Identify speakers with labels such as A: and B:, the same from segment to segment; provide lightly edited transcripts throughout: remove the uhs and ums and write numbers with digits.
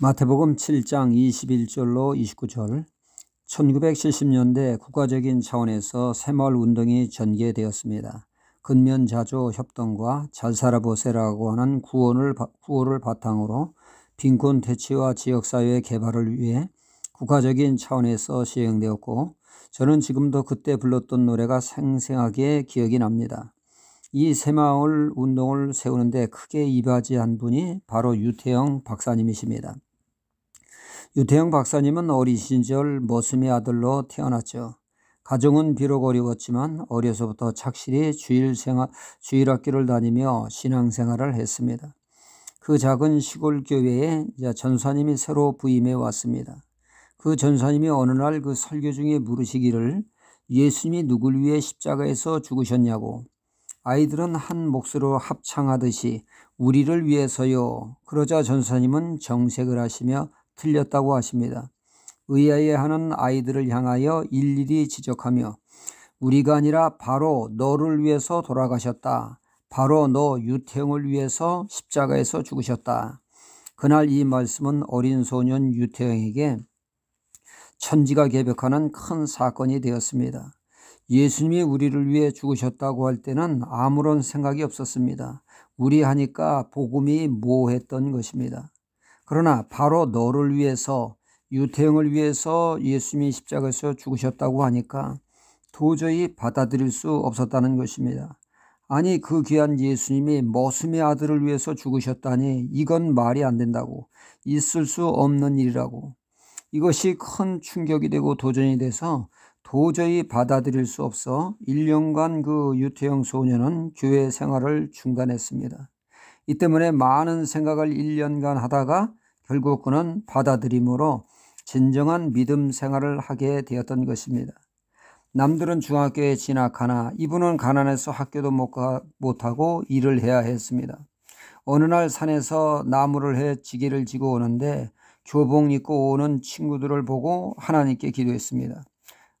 A: 마태복음 7장 21절로 29절. 1970년대 국가적인 차원에서 새마을 운동이 전개되었습니다. 근면자조 협동과 잘살아보세라고 하는 구호를 바탕으로 빈곤 퇴치와 지역사회 개발을 위해 국가적인 차원에서 시행되었고, 저는 지금도 그때 불렀던 노래가 생생하게 기억이 납니다. 이 새마을 운동을 세우는데 크게 이바지한 분이 바로 유태영 박사님이십니다. 유태영 박사님은 어린 시절 머슴의 아들로 태어났죠. 가정은 비록 어려웠지만 어려서부터 착실히 주일학교를 다니며 신앙생활을 했습니다. 그 작은 시골 교회에 전사님이 새로 부임해 왔습니다. 그 전사님이 어느 날 그 설교 중에 물으시기를 예수님이 누굴 위해 십자가에서 죽으셨냐고, 아이들은 한 몫으로 합창하듯이 우리를 위해서요. 그러자 전사님은 정색을 하시며 틀렸다고 하십니다. 의아해하는 아이들을 향하여 일일이 지적하며 우리가 아니라 바로 너를 위해서 돌아가셨다. 바로 너 유태영을 위해서 십자가에서 죽으셨다. 그날 이 말씀은 어린 소년 유태영에게 천지가 개벽하는 큰 사건이 되었습니다. 예수님이 우리를 위해 죽으셨다고 할 때는 아무런 생각이 없었습니다. 우리 하니까 복음이 모호했던 것입니다. 그러나 바로 너를 위해서, 유태영을 위해서 예수님이 십자가에서 죽으셨다고 하니까 도저히 받아들일 수 없었다는 것입니다. 아니, 그 귀한 예수님이 머슴의 아들을 위해서 죽으셨다니 이건 말이 안 된다고, 있을 수 없는 일이라고. 이것이 큰 충격이 되고 도전이 돼서 도저히 받아들일 수 없어 1년간 그 유태영 소년은 교회 생활을 중단했습니다. 이 때문에 많은 생각을 1년간 하다가 결국 그는 받아들임으로 진정한 믿음 생활을 하게 되었던 것입니다. 남들은 중학교에 진학하나 이분은 가난해서 학교도 못하고 일을 해야 했습니다. 어느 날 산에서 나무를 해 지게를 지고 오는데 교복 입고 오는 친구들을 보고 하나님께 기도했습니다.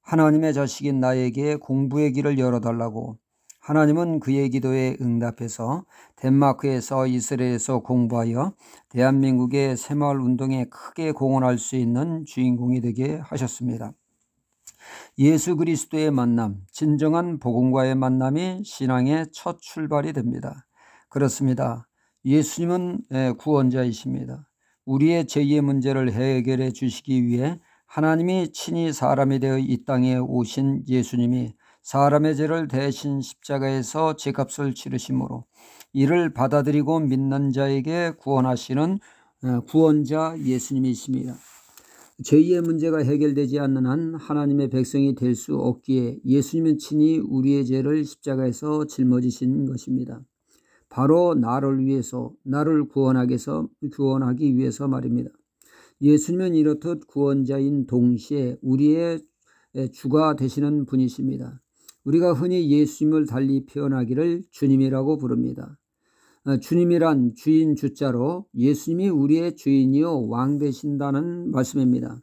A: 하나님의 자식인 나에게 공부의 길을 열어달라고. 하나님은 그의 기도에 응답해서 덴마크에서 이스라엘에서 공부하여 대한민국의 새마을 운동에 크게 공헌할 수 있는 주인공이 되게 하셨습니다. 예수 그리스도의 만남, 진정한 복음과의 만남이 신앙의 첫 출발이 됩니다. 그렇습니다. 예수님은 구원자이십니다. 우리의 죄의 문제를 해결해 주시기 위해 하나님이 친히 사람이 되어 이 땅에 오신 예수님이 사람의 죄를 대신 십자가에서 죄값을 치르심으로 이를 받아들이고 믿는 자에게 구원하시는 구원자 예수님이십니다. 죄의 문제가 해결되지 않는 한 하나님의 백성이 될 수 없기에 예수님은 친히 우리의 죄를 십자가에서 짊어지신 것입니다. 바로 나를 위해서, 나를 구원하기 위해서 말입니다. 예수님은 이렇듯 구원자인 동시에 우리의 주가 되시는 분이십니다. 우리가 흔히 예수님을 달리 표현하기를 주님이라고 부릅니다. 주님이란 주인 주자로 예수님이 우리의 주인이요 왕 되신다는 말씀입니다.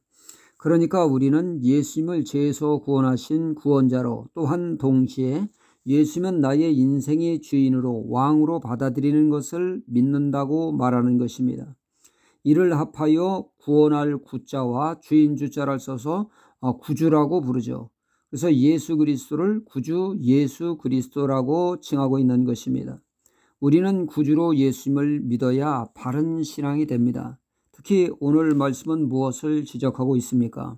A: 그러니까 우리는 예수님을 죄에서 구원하신 구원자로, 또한 동시에 예수님은 나의 인생의 주인으로 왕으로 받아들이는 것을 믿는다고 말하는 것입니다. 이를 합하여 구원할 구자와 주인 주자를 써서 구주라고 부르죠. 그래서 예수 그리스도를 구주 예수 그리스도라고 칭하고 있는 것입니다. 우리는 구주로 예수님을 믿어야 바른 신앙이 됩니다. 특히 오늘 말씀은 무엇을 지적하고 있습니까?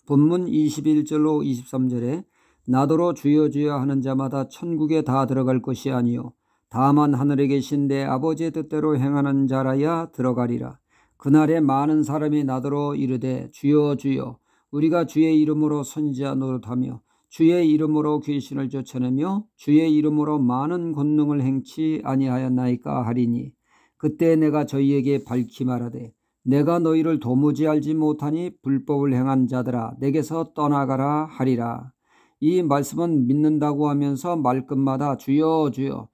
A: 본문 21절로 23절에 나더러 주여 주여 하는 자마다 천국에 다 들어갈 것이 아니요 다만 하늘에 계신 내 아버지의 뜻대로 행하는 자라야 들어가리라. 그날에 많은 사람이 나더러 이르되 주여 주여 우리가 주의 이름으로 선지자 노릇하며 주의 이름으로 귀신을 쫓아내며 주의 이름으로 많은 권능을 행치 아니하였나이까 하리니 그때 내가 저희에게 밝히 말하되 내가 너희를 도무지 알지 못하니 불법을 행한 자들아 내게서 떠나가라 하리라. 이 말씀은 믿는다고 하면서 말끝마다 주여 주여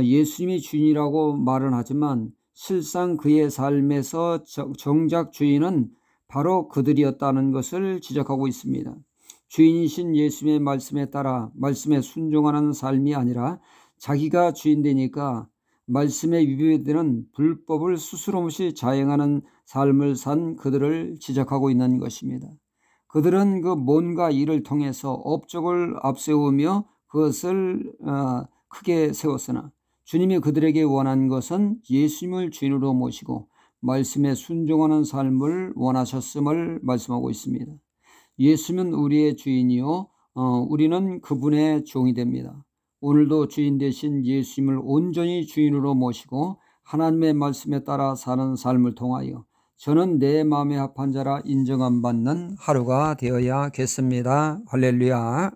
A: 예수님이 주인이라고 말은 하지만 실상 그의 삶에서 정작 주인은 바로 그들이었다는 것을 지적하고 있습니다. 주인이신 예수님의 말씀에 따라 말씀에 순종하는 삶이 아니라 자기가 주인 되니까 말씀에 위배되는 불법을 스스럼 없이 자행하는 삶을 산 그들을 지적하고 있는 것입니다. 그들은 그 뭔가 일을 통해서 업적을 앞세우며 그것을 크게 세웠으나 주님이 그들에게 원한 것은 예수님을 주인으로 모시고 말씀에 순종하는 삶을 원하셨음을 말씀하고 있습니다. 예수는 우리의 주인이요 우리는 그분의 종이 됩니다. 오늘도 주인 되신 예수님을 온전히 주인으로 모시고 하나님의 말씀에 따라 사는 삶을 통하여 저는 내 마음에 합한 자라 인정함 받는 하루가 되어야겠습니다. 할렐루야.